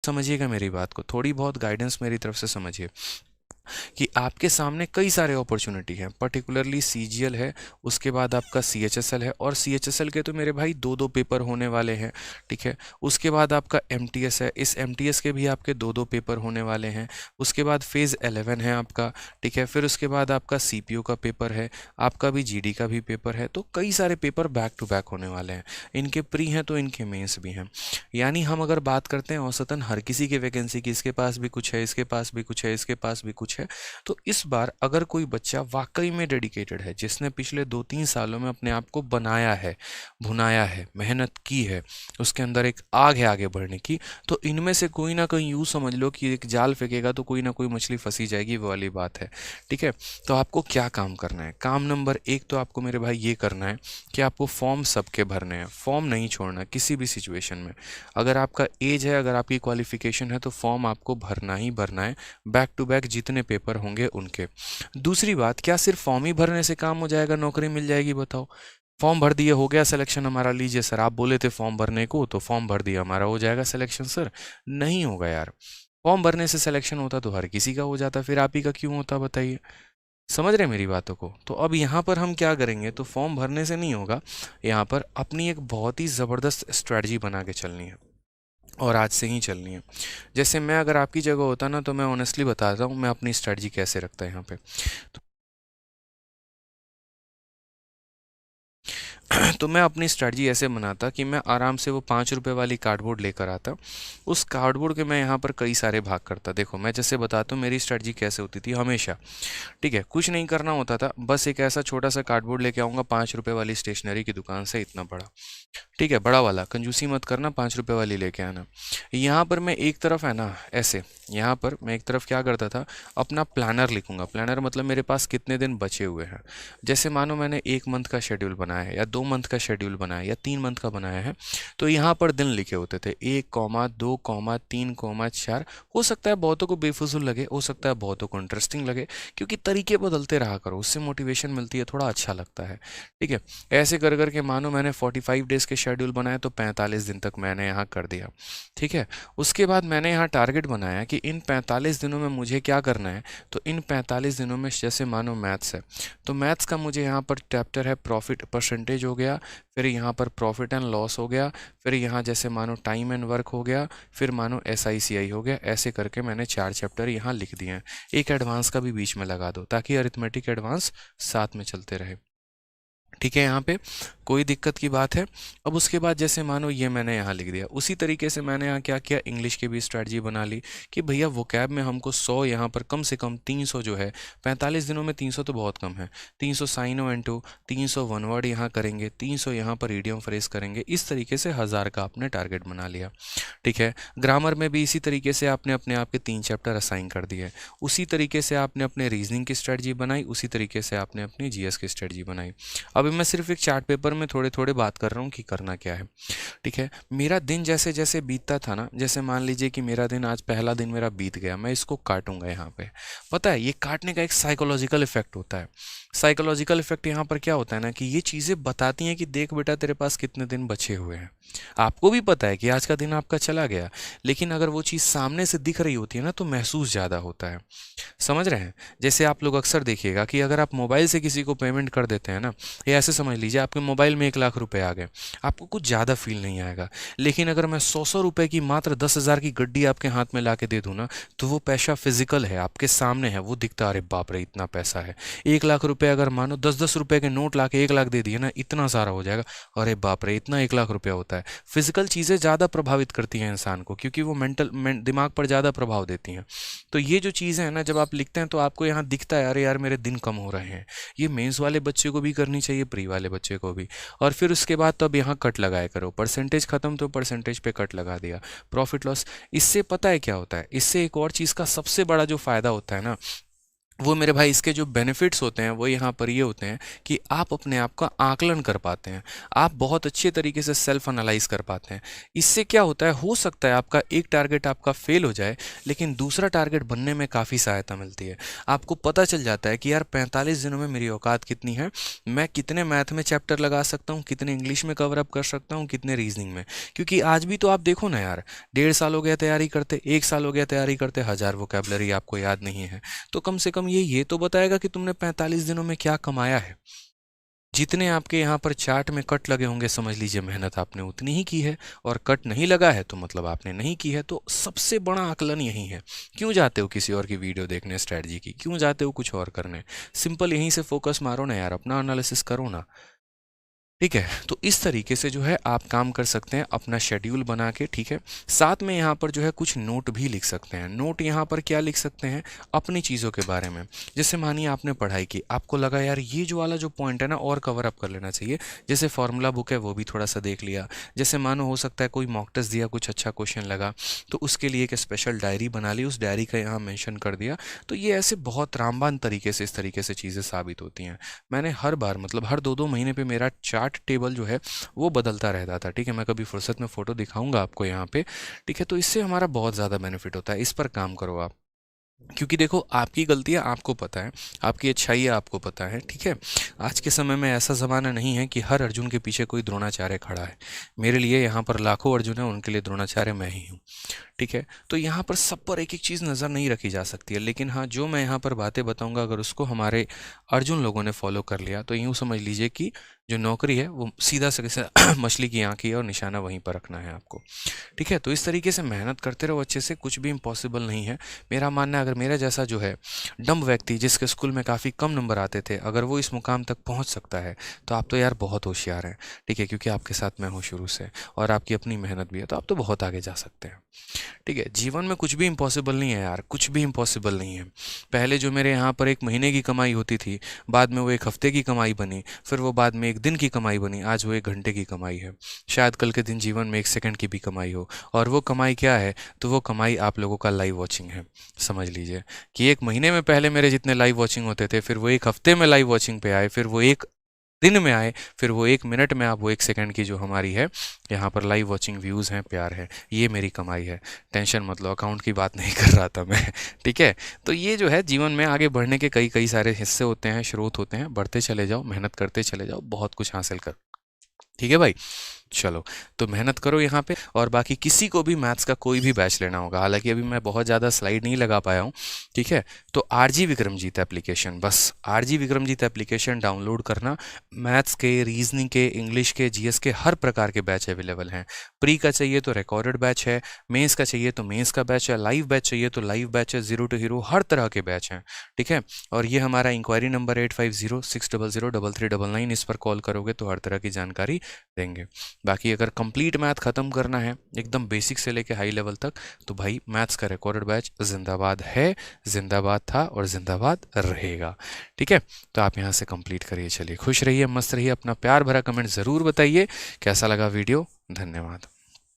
समझिएगा मेरी बात को, थोड़ी बहुत गाइडेंस मेरी तरफ से समझिए कि आपके सामने कई सारे अपॉर्चुनिटी हैं, पर्टिकुलरली सीजीएल है, उसके बाद आपका सीएचएसएल है, और सीएचएसएल के तो मेरे भाई दो दो पेपर होने वाले हैं, ठीक है। उसके बाद आपका एमटीएस है, इस एमटीएस के भी आपके दो दो पेपर होने वाले हैं। उसके बाद फेज़ 11 है आपका, ठीक है। फिर उसके बाद आपका सीपीओ का पेपर है, आपका भी जीडी का भी पेपर है। तो कई सारे पेपर बैक टू बैक होने वाले हैं, इनके प्री हैं तो इनके मेंस भी हैं। यानी हम अगर बात करते हैं औसतन हर किसी की वैकेंसी की, इसके पास भी कुछ है, इसके पास भी कुछ है, इसके पास भी कुछ है। तो इस बार अगर कोई बच्चा वाकई में डेडिकेटेड है, जिसने पिछले 2-3 सालों में अपने आप को बनाया है, भुनाया है, मेहनत की है, उसके अंदर एक आग है आगे बढ़ने की, तो इनमें से कोई ना कोई, यूँ समझ लो कि एक जाल फेंकेगा तो कोई ना कोई मछली फंसी जाएगी, वो वाली बात है, ठीक है। तो आपको क्या काम करना है? काम नंबर 1 तो आपको मेरे भाई ये करना है कि आपको फॉर्म सबके भरने हैं, फॉर्म नहीं छोड़ना किसी भी सिचुएशन में। अगर आपका एज है, अगर आपकी क्वालिफिकेशन है, तो फॉर्म आपको भरना ही भरना है, बैक टू बैक जितने पेपर होंगे उनके। दूसरी बात, क्या सिर्फ फॉर्म ही भरने से काम हो जाएगा, नौकरी मिल जाएगी? बताओ। फॉर्म भर दिए, हो गया सिलेक्शन हमारा, लीजिए सर आप बोले थे फॉर्म भरने को, तो फॉर्म भर दिया हमारा, हो जाएगा सिलेक्शन? सर नहीं होगा यार। फॉर्म भरने से सिलेक्शन होता तो हर किसी का हो जाता, फिर आप ही का क्यों होता बताइए? समझ रहे हैं मेरी बातों को? तो अब यहाँ पर हम क्या करेंगे, तो फॉर्म भरने से नहीं होगा, यहाँ पर अपनी एक बहुत ही ज़बरदस्त स्ट्रैटेजी बना के चलनी है, और आज से ही चलनी है। जैसे मैं अगर आपकी जगह होता ना, तो मैं ऑनेस्टली बताता हूँ मैं अपनी स्ट्रैटेजी कैसे रखता है यहाँ पे। तो मैं अपनी स्ट्रैटेजी ऐसे बनाता कि मैं आराम से वो 5 रुपए वाली कार्डबोर्ड लेकर आता, उस कार्डबोर्ड के मैं यहाँ पर कई सारे भाग करता। देखो मैं जैसे बताता हूँ मेरी स्ट्रैटेजी कैसे होती थी हमेशा, ठीक है। कुछ नहीं करना होता था, बस एक ऐसा छोटा सा कार्डबोर्ड लेके आऊँगा 5 रुपए वाली स्टेशनरी की दुकान से, इतना बड़ा, ठीक है, बड़ा वाला, कंजूसी मत करना, 5 रुपए वाली लेके आना। यहाँ पर मैं एक तरफ है ना ऐसे, यहाँ पर मैं एक तरफ क्या करता था, अपना प्लानर लिखूंगा। प्लानर मतलब मेरे पास कितने दिन बचे हुए हैं। जैसे मानो मैंने 1 मंथ का शेड्यूल बनाया है, या 2 मंथ का शेड्यूल बनाया है, या 3 मंथ का बनाया है, तो यहाँ पर दिन लिखे होते थे 1, 2, 3, 4। हो सकता है बहुतों को बेफिजूल लगे, हो सकता है बहुतों को इंटरेस्टिंग लगे, क्योंकि तरीके बदलते रहा करो, उससे मोटिवेशन मिलती है, थोड़ा अच्छा लगता है, ठीक है। ऐसे कर करके मानो मैंने 45 डेज़ के शेड्यूल बनाए, तो 45 दिन तक मैंने यहाँ कर दिया, ठीक है। उसके बाद मैंने यहाँ टारगेट बनाया कि इन 45 दिनों में मुझे क्या करना है। तो इन 45 दिनों में जैसे मानो मैथ्स है, तो मैथ्स का मुझे यहाँ पर चैप्टर है प्रॉफिट परसेंटेज हो गया, फिर यहाँ पर प्रॉफिट एंड लॉस हो गया, फिर यहाँ जैसे मानो टाइम एंड वर्क हो गया, फिर मानो SICI हो गया। ऐसे करके मैंने 4 चैप्टर यहाँ लिख दिए हैं। एक एडवांस का भी बीच में लगा दो, ताकि अरिथमेटिक एडवांस साथ में चलते रहे, ठीक है। यहाँ पे कोई दिक्कत की बात है? अब उसके बाद जैसे मानो ये मैंने यहाँ लिख दिया, उसी तरीके से मैंने यहाँ क्या किया, इंग्लिश की भी स्ट्रैटेजी बना ली कि भैया वोकैब में हमको 100, यहाँ पर कम से कम 300 जो है, 45 दिनों में 300 तो बहुत कम है। 300 साइनो एंड टू, 300 वन वर्ड यहाँ करेंगे, 300 यहाँ पर ईडियम फ्रेज करेंगे। इस तरीके से 1000 का आपने टारगेट बना लिया, ठीक है। ग्रामर में भी इसी तरीके से आपने अपने आप के 3 चैप्टर असाइन कर दिए। उसी तरीके से आपने अपने रीजनिंग की स्ट्रैटेजी बनाई, उसी तरीके से आपने अपनी GS की स्ट्रैटेजी बनाई। अभी मैं सिर्फ एक चार्ट पेपर में थोड़े थोड़े बात कर रहा हूँ कि करना क्या है, ठीक है। मेरा दिन जैसे जैसे बीतता था ना, जैसे मान लीजिए कि मेरा दिन आज पहला दिन मेरा बीत गया, मैं इसको काटूंगा यहाँ पे। पता है ये काटने का एक साइकोलॉजिकल इफेक्ट होता है। साइकोलॉजिकल इफेक्ट यहाँ पर क्या होता है ना, कि ये चीज़ें बताती हैं कि देख बेटा तेरे पास कितने दिन बचे हुए हैं। आपको भी पता है कि आज का दिन आपका चला गया, लेकिन अगर वो चीज़ सामने से दिख रही होती है ना, तो महसूस ज़्यादा होता है। समझ रहे हैं? जैसे आप लोग अक्सर देखिएगा कि अगर आप मोबाइल से किसी को पेमेंट कर देते हैं ना, या ऐसे समझ लीजिए आपके मोबाइल में 1 लाख रुपए आ गए, आपको कुछ ज़्यादा फील नहीं आएगा। लेकिन अगर मैं 100-100 रुपए की मात्र 10,000 की गड्डी आपके हाथ में ला के दे दूँ ना, तो वो पैसा फिजिकल है, आपके सामने है, वो दिखता है, अरे बाप रे इतना पैसा है। 1 लाख रुपए अगर मानो 10-10 रुपए के नोट ला के 1 लाख दे दिए ना, इतना सारा हो जाएगा, अरे बाप रे इतना 1 लाख रुपया होता है। फिजिकल चीज़ें ज़्यादा प्रभावित करती हैं इंसान को, क्योंकि वो दिमाग पर ज़्यादा प्रभाव देती हैं। तो ये जो चीज़ें हैं ना, जब आप लिखते हैं तो आपको यहाँ दिखता है, अरे यार मेरे दिन कम हो रहे हैं। ये मेंस वाले बच्चे को भी करनी चाहिए, प्री वाले बच्चे को भी। और फिर उसके बाद तो अब यहाँ कट लगाया करो, परसेंटेज खत्म तो परसेंटेज पे कट लगा दिया, प्रॉफिट लॉस। इससे पता है क्या होता है, इससे एक और चीज़ का सबसे बड़ा जो फायदा होता है ना, वो मेरे भाई इसके जो बेनिफिट्स होते हैं वो यहाँ पर ये होते हैं कि आप अपने आप का आकलन कर पाते हैं, आप बहुत अच्छे तरीके से सेल्फ एनालाइज कर पाते हैं। इससे क्या होता है, हो सकता है आपका एक टारगेट आपका फेल हो जाए लेकिन दूसरा टारगेट बनने में काफ़ी सहायता मिलती है। आपको पता चल जाता है कि यार 45 दिनों में मेरी औकात कितनी है, मैं कितने मैथ में चैप्टर लगा सकता हूँ, कितने इंग्लिश में कवर अप कर सकता हूँ, कितने रीजनिंग में। क्योंकि आज भी तो आप देखो ना यार, 1.5 साल हो गया तैयारी करते, 1 साल हो गया तैयारी करते, 1000 वोकैबलरी आपको याद नहीं है। तो कम से कम ये तो बताएगा कि तुमने 45 दिनों में क्या कमाया है। जितने आपके यहाँ पर चार्ट में कट लगे होंगे समझ लीजिए मेहनत आपने उतनी ही की है, और कट नहीं लगा है तो मतलब आपने नहीं की है। तो सबसे बड़ा आकलन यही है। क्यों जाते हो किसी और की वीडियो देखने स्ट्रैटेजी की, क्यों जाते हो कुछ और करने? सिंपल यहीं से फोकस मारो ना यार, अपना एनालिसिस करो ना। ठीक है, तो इस तरीके से जो है आप काम कर सकते हैं अपना शेड्यूल बना के। ठीक है, साथ में यहाँ पर जो है कुछ नोट भी लिख सकते हैं। नोट यहाँ पर क्या लिख सकते हैं, अपनी चीज़ों के बारे में। जैसे मानिए आपने पढ़ाई की, आपको लगा यार ये जो वाला जो पॉइंट है ना और कवर अप कर लेना चाहिए, जैसे फॉर्मूला बुक है वो भी थोड़ा सा देख लिया। जैसे मानो हो सकता है कोई मॉक टेस्ट दिया, कुछ अच्छा क्वेश्चन लगा तो उसके लिए एक स्पेशल डायरी बना ली, उस डायरी का यहाँ मेंशन कर दिया। तो ये ऐसे बहुत रामबान तरीके से इस तरीके से चीज़ें साबित होती हैं। मैंने हर बार मतलब हर 2-2 महीने पे मेरा चार्ट टेबल जो है वो बदलता रहता था। ठीक है, मैं कभी फुर्सत में फ़ोटो दिखाऊंगा आपको यहाँ पे। ठीक है, तो इससे हमारा बहुत ज़्यादा बेनिफिट होता है, इस पर काम करो आप। क्योंकि देखो आपकी गलतियां आपको पता है, आपकी अच्छाइयाँ आपको पता है। ठीक है, आज के समय में ऐसा ज़माना नहीं है कि हर अर्जुन के पीछे कोई द्रोणाचार्य खड़ा है। मेरे लिए यहाँ पर लाखों अर्जुन है, उनके लिए द्रोणाचार्य मैं ही हूँ। ठीक है, तो यहाँ पर सब पर एक एक चीज़ नज़र नहीं रखी जा सकती है, लेकिन हाँ जो मैं यहाँ पर बातें बताऊँगा अगर उसको हमारे अर्जुन लोगों ने फॉलो कर लिया तो यूँ समझ लीजिए कि जो नौकरी है वो सीधा से मछली की आँख ही है और निशाना वहीं पर रखना है आपको। ठीक है, तो इस तरीके से मेहनत करते रहो अच्छे से, कुछ भी इम्पॉसिबल नहीं है। मेरा मानना है अगर मेरा जैसा जो है डम्ब व्यक्ति जिसके स्कूल में काफ़ी कम नंबर आते थे, अगर वो इस मुकाम तक पहुंच सकता है तो आप तो यार बहुत होशियार हैं। ठीक है, क्योंकि आपके साथ मैं हूँ शुरू से और आपकी अपनी मेहनत भी है, तो आप तो बहुत आगे जा सकते हैं। ठीक है, जीवन में कुछ भी इम्पॉसिबल नहीं है यार, कुछ भी इम्पॉसिबल नहीं है। पहले जो मेरे यहाँ पर 1 महीने की कमाई होती थी, बाद में वो 1 हफ्ते की कमाई बनी, फिर वो बाद में 1 दिन की कमाई बनी, आज वो 1 घंटे की कमाई है। शायद कल के दिन जीवन में 1 सेकंड की भी कमाई हो। और वो कमाई क्या है, तो वो कमाई आप लोगों का लाइव वॉचिंग है। समझ लीजिए कि 1 महीने में पहले मेरे जितने लाइव वॉचिंग होते थे, फिर वो 1 हफ्ते में लाइव वॉचिंग पे आए, फिर वो 1 दिन में आए, फिर वो 1 मिनट में, आप वो 1 सेकंड की जो हमारी है यहाँ पर लाइव वॉचिंग व्यूज़ हैं, प्यार है, ये मेरी कमाई है। टेंशन मत लो, अकाउंट की बात नहीं कर रहा था मैं। ठीक है, तो ये जो है जीवन में आगे बढ़ने के कई कई सारे हिस्से होते हैं, स्रोत होते हैं, बढ़ते चले जाओ, मेहनत करते चले जाओ, बहुत कुछ हासिल कर। ठीक है भाई, चलो तो मेहनत करो यहाँ पे। और बाकी किसी को भी मैथ्स का कोई भी बैच लेना होगा, हालांकि अभी मैं बहुत ज़्यादा स्लाइड नहीं लगा पाया हूँ। ठीक है, तो आरजी विक्रमजीत एप्लीकेशन, बस आरजी विक्रमजीत एप्लीकेशन डाउनलोड करना। मैथ्स के, रीजनिंग के, इंग्लिश के, जीएस के हर प्रकार के बैच अवेलेबल हैं। प्री का चाहिए तो रिकॉर्डेड बैच है, मेंस का चाहिए तो मेंस का बैच है, लाइव बैच चाहिए तो लाइव बैच है, 0 to हीरो हर तरह के बैच हैं। ठीक है, और ये हमारा इंक्वायरी नंबर 8506003399, इस पर कॉल करोगे तो हर तरह की जानकारी देंगे। बाकी अगर कंप्लीट मैथ ख़त्म करना है एकदम बेसिक से लेके हाई लेवल तक, तो भाई मैथ्स का रिकॉर्डेड बैच जिंदाबाद है, जिंदाबाद था और जिंदाबाद रहेगा। ठीक है, तो आप यहाँ से कंप्लीट करिए। चलिए खुश रहिए, मस्त रहिए, अपना प्यार भरा कमेंट ज़रूर बताइए कैसा लगा वीडियो। धन्यवाद।